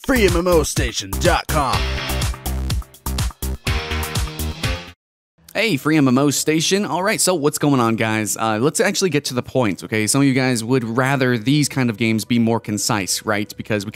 FreeMMOStation.com. Hey, FreeMMOStation. All right, so what's going on, guys? Let's actually get to the point, okay? Some of you guys would rather these kind of games be more concise, right? Because we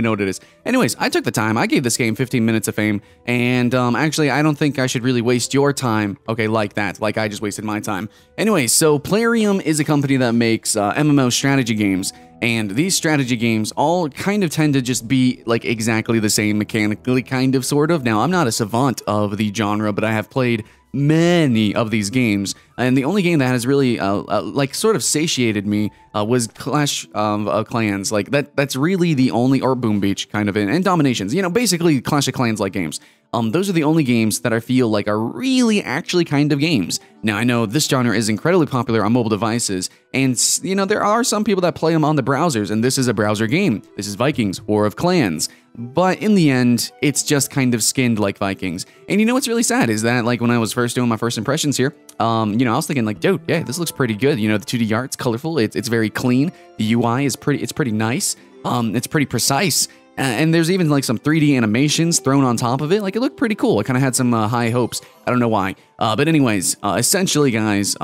know what it is. Anyways, I took the time. I gave this game 15 minutes of fame, and actually, I don't think I should really waste your time, okay, like that. Like I just wasted my time. Anyway, so Plarium is a company that makes MMO strategy games. And these strategy games all kind of tend to just be like exactly the same mechanically, kind of, sort of. Now, I'm not a savant of the genre, but I have played many of these games, and the only game that has really like sort of satiated me was Clash of Clans. Like that's really the only, or Boom Beach kind of, and Dominations, you know, basically Clash of Clans like games. Those are the only games that I feel like are really actually kind of games. Now, I know this genre is incredibly popular on mobile devices, and, you know, there are some people that play them on the browsers, and this is a browser game. This is Vikings, War of Clans. But in the end, it's just kind of skinned like Vikings. And you know what's really sad is that, like, when I was first doing my first impressions here, you know, I was thinking, like, dude, yeah, this looks pretty good. You know, the 2D art's colorful, it's very clean, the UI is pretty nice, it's pretty precise. And there's even like some 3D animations thrown on top of it. Like, it looked pretty cool. I kind of had some high hopes. I don't know why. But anyways, essentially, guys,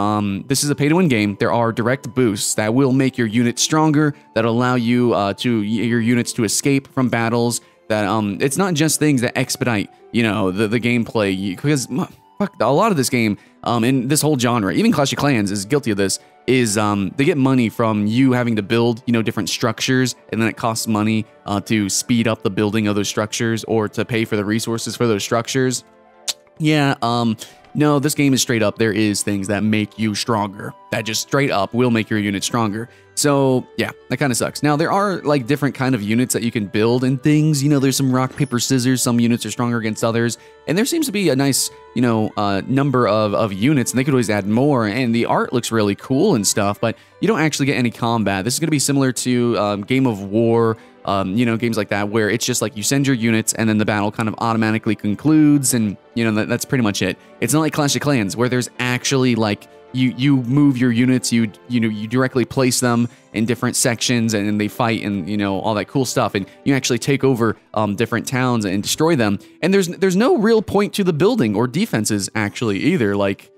this is a pay-to-win game. There are direct boosts that will make your unit stronger, that allow you your units to escape from battles. That it's not just things that expedite, you know, the gameplay. Because fuck, a lot of this game, in this whole genre, even Clash of Clans is guilty of this. Is they get money from you having to build, you know, different structures, and then it costs money to speed up the building of those structures or to pay for the resources for those structures. Yeah, no, this game is straight up. There is things that make you stronger. That just straight up will make your unit stronger. So, yeah, that kind of sucks. Now, there are, like, different kind of units that you can build and things. You know, there's some rock, paper, scissors. Some units are stronger against others. And there seems to be a nice, you know, number of units, and they could always add more. And the art looks really cool and stuff, but you don't actually get any combat. This is going to be similar to Game of War, you know, games like that, where it's just like you send your units and then the battle kind of automatically concludes, and, you know, that's pretty much it. It's not like Clash of Clans, where there's actually, like, you move your units, you directly place them in different sections, and they fight, and, you know, all that cool stuff, and you actually take over different towns and destroy them. And there's no real point to the building or defenses actually either. Like,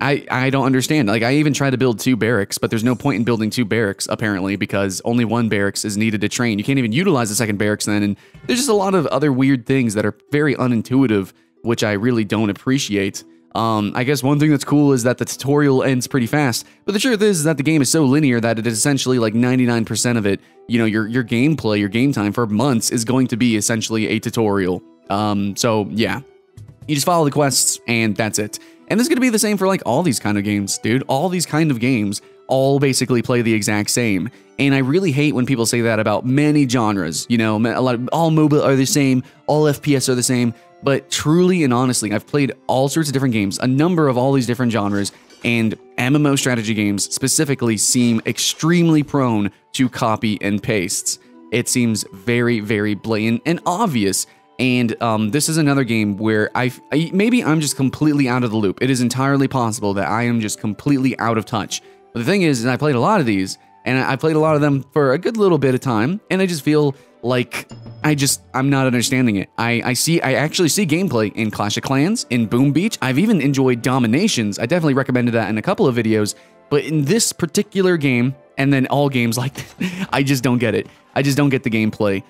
I don't understand. Like, I even tried to build 2 barracks, but there's no point in building 2 barracks apparently, because only 1 barracks is needed to train. You can't even utilize the second barracks then, and there's just a lot of other weird things that are very unintuitive, which I really don't appreciate. I guess one thing that's cool is that the tutorial ends pretty fast, but the truth is that the game is so linear that it is essentially like 99% of it, you know, your gameplay, your game time for months is going to be essentially a tutorial. So yeah, you just follow the quests and that's it. And this is going to be the same for like all these kind of games, dude. All these kind of games all basically play the exact same. And I really hate when people say that about many genres. You know, all mobile are the same, all FPS are the same. But truly and honestly, I've played all sorts of different games, a number of all these different genres, and MMO strategy games specifically seem extremely prone to copy and pastes. It seems very, very blatant and obvious. And this is another game where maybe I'm just completely out of the loop. It is entirely possible that I am just completely out of touch. But the thing is I played a lot of these, and I played a lot of them for a good little bit of time, and I just feel like I'm not understanding it. I actually see gameplay in Clash of Clans, in Boom Beach. I've even enjoyed Dominations. I definitely recommended that in a couple of videos, but in this particular game, and then all games like this, I just don't get it. I just don't get the gameplay.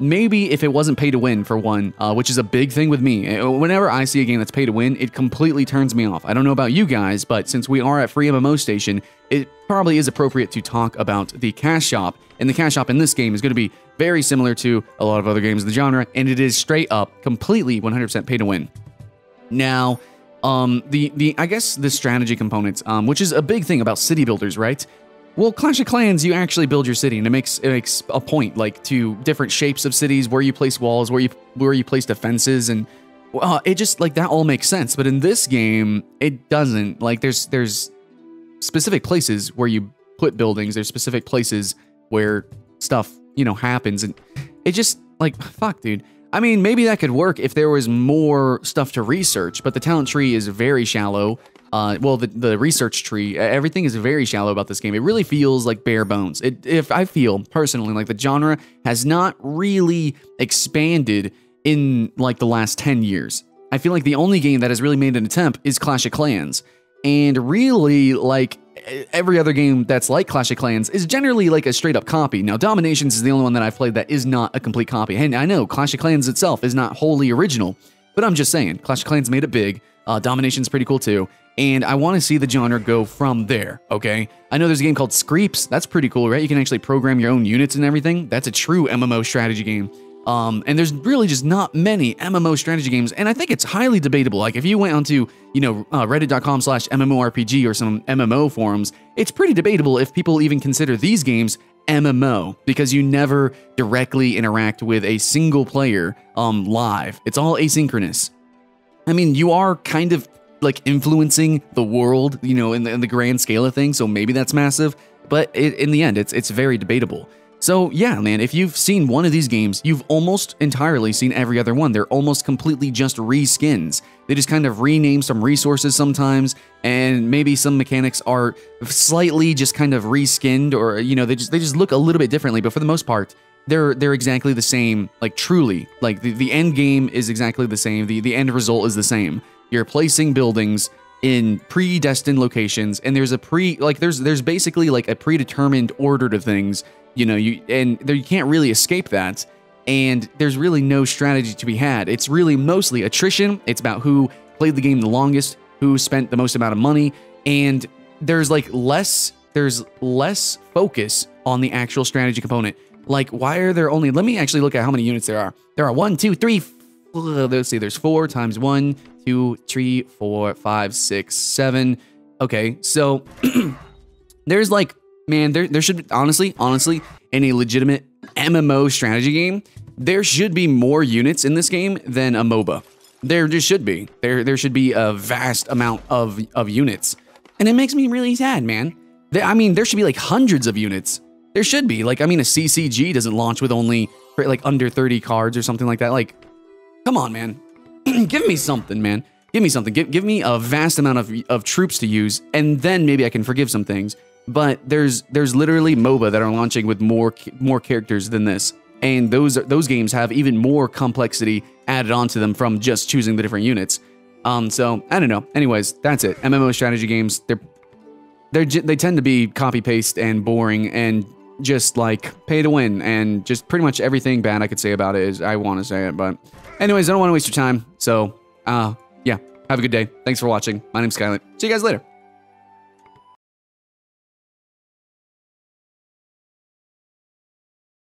Maybe if it wasn't pay to win, for one, which is a big thing with me. Whenever I see a game that's pay to win, it completely turns me off. I don't know about you guys, but since we are at FreeMMOStation, it probably is appropriate to talk about the cash shop. And the cash shop in this game is going to be very similar to a lot of other games in the genre, and it is straight up, completely 100% pay to win. Now, I guess the strategy components, which is a big thing about city builders, right? Well, Clash of Clans, you actually build your city, and it makes a point, like, to different shapes of cities, where you place walls, where you place defenses, and it just, like, that all makes sense. But in this game, it doesn't. Like, there's specific places where you put buildings, there's specific places where stuff, you know, happens, and it just, like, fuck, dude. I mean, maybe that could work if there was more stuff to research, but the talent tree is very shallow. well, the research tree, everything is very shallow about this game. It really feels like bare bones. If I feel personally like the genre has not really expanded in like the last 10 years. I feel like the only game that has really made an attempt is Clash of Clans. And really, like, every other game that's like Clash of Clans is generally like a straight up copy. Now, Dominations is the only one that I've played that is not a complete copy. And I know Clash of Clans itself is not wholly original, but I'm just saying, Clash of Clans made it big. Domination's pretty cool too. And I want to see the genre go from there, okay? I know there's a game called Screeps. That's pretty cool, right? You can actually program your own units and everything. That's a true MMO strategy game. And there's really just not many MMO strategy games, and I think it's highly debatable. Like, if you went onto, you know, reddit.com/MMORPG or some MMO forums, it's pretty debatable if people even consider these games MMO, because you never directly interact with a single player live. It's all asynchronous. I mean, you are kind of like influencing the world, you know, in the grand scale of things, so maybe that's massive, but in the end, it's very debatable. So yeah, man, if you've seen one of these games, you've almost entirely seen every other one. They're almost completely just reskins. They just kind of rename some resources sometimes, and maybe some mechanics are slightly just kind of reskinned, or, you know, they just look a little bit differently, but for the most part, they're exactly the same, like truly. Like the end game is exactly the same, the end result is the same. You're placing buildings in predestined locations, and there's there's basically like a predetermined order to things. You know, you can't really escape that, and there's really no strategy to be had. It's really mostly attrition. It's about who played the game the longest, who spent the most amount of money, and there's less focus on the actual strategy component. Like, why are there only? Let me actually look at how many units there are. There are 1, 2, 3. Let's see. There's 4 times 1, 2, 3, 4, 5, 6, 7. Okay, so there's like. Man, there should honestly, in a legitimate MMO strategy game, there should be more units in this game than a MOBA. There just should be. There should be a vast amount of units, and it makes me really sad, man. I mean, there should be like hundreds of units. There should be. Like, I mean, a CCG doesn't launch with only like under 30 cards or something like that. Like, come on, man. Give me something, man. Give me something. Give me a vast amount of troops to use, and then maybe I can forgive some things. But there's literally MOBA that are launching with more characters than this, and those games have even more complexity added onto them from just choosing the different units. So I don't know. Anyways, that's it. MMO strategy games, they tend to be copy paste and boring and just like pay to win, and just pretty much everything bad I could say about it is I want to say it. But anyways, I don't want to waste your time. So yeah, have a good day. Thanks for watching. My name's Skylant. See you guys later.